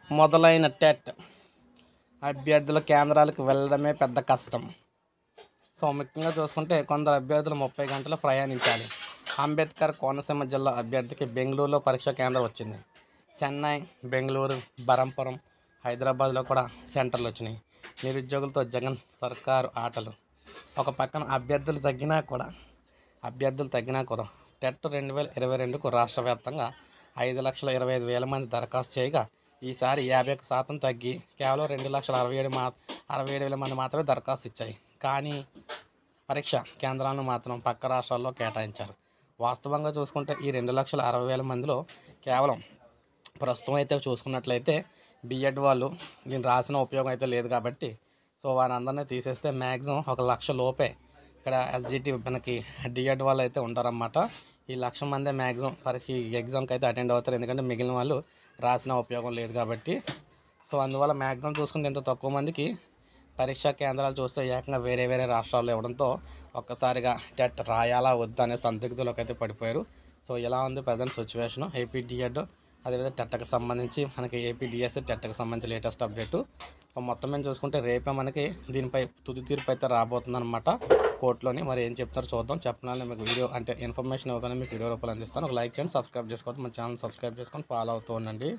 మొదలైన టెట్ అభ్యర్థుల కేంద్రాలకు వెళ్ళడమే పెద్ద కష్టం. సో ముఖ్యంగా చూసుకుంటే కొందరు అభ్యర్థులు 30 గంటలు ప్రయాణించాలి. అంబేద్కర్ కోనసీమ జిల్లా అభ్యర్థికి బెంగళూరులో పరీక్షా కేంద్రం వచ్చింది. చెన్నై, బెంగళూరు, బరంపురం, హైదరాబాద్లో కూడా సెంటర్లు వచ్చినాయి. నిరుద్యోగులతో జగన్ సర్కారు ఆటలు. ఒక పక్కన అభ్యర్థులు తగ్గినా కూడా టెట్ 2022కు రాష్ట్ర వ్యాప్తంగా 5,25,000 మంది దరఖాస్తు చేయగా ఈసారి 51% తగ్గి కేవలం 2,67,000 మంది మాత్రమే దరఖాస్తు ఇచ్చాయి. కానీ పరీక్ష కేంద్రాలను మాత్రం పక్క రాష్ట్రాల్లో కేటాయించారు. వాస్తవంగా చూసుకుంటే ఈ 2,60,000 మందిలో కేవలం ప్రస్తుతం అయితే చూసుకున్నట్లయితే బిఎడ్ వాళ్ళు దీన్ని రాసిన ఉపయోగం అయితే లేదు కాబట్టి సో వారందరినీ తీసేస్తే మ్యాక్సిమం 1,00,000 లోపే ఇక్కడ ఎస్జిటి మనకి డిఎడ్ వాళ్ళు అయితే ఉంటారన్నమాట. ఈ 1,00,000 మందే మ్యాక్సిమం పరీక్ష ఎగ్జామ్కి అయితే అటెండ్ అవుతారు. ఎందుకంటే మిగిలిన వాళ్ళు రాసిన ఉపయోగం లేదు కాబట్టి. సో అందువల్ల మ్యాక్సిమం చూసుకుంటే ఇంత తక్కువ మందికి పరీక్షా కేంద్రాలు చూస్తే ఏకంగా వేరే రాష్ట్రాల్లో ఇవ్వడంతో ఒక్కసారిగా టెట్ రాయాలా వద్దా అనే సందిగ్ధంలోకి అయితే పడిపోయారు. సో ఇలా ఉంది ప్రజెంట్ సిచ్యువేషన్. ఏపీ డిఎడ్ అదేవిధంగా టెట్కి సంబంధించి మనకి ఏపీ డిఎస్ టెట్కి సంబంధించి లేటెస్ట్ అప్డేటు. సో మొత్తం మేము చూసుకుంటే రేపే మనకి దీనిపై తుది తీర్పు అయితే రాబోతుంది అనమాట కోర్టులోని. మరి ఏం చెప్తారో చూద్దాం. చెప్పడానికి మీకు వీడియో అంటే ఇన్ఫర్మేషన్ ఇవ్వగానే మీకు వీడియో రూపాయలు అందిస్తాను. ఒక లైక్ చేయండి, సబ్స్క్రైబ్ చేసుకోవద్దు, మన ఛానల్ సబ్స్క్రైబ్ చేసుకొని ఫాలో అవుతూ ఉండండి.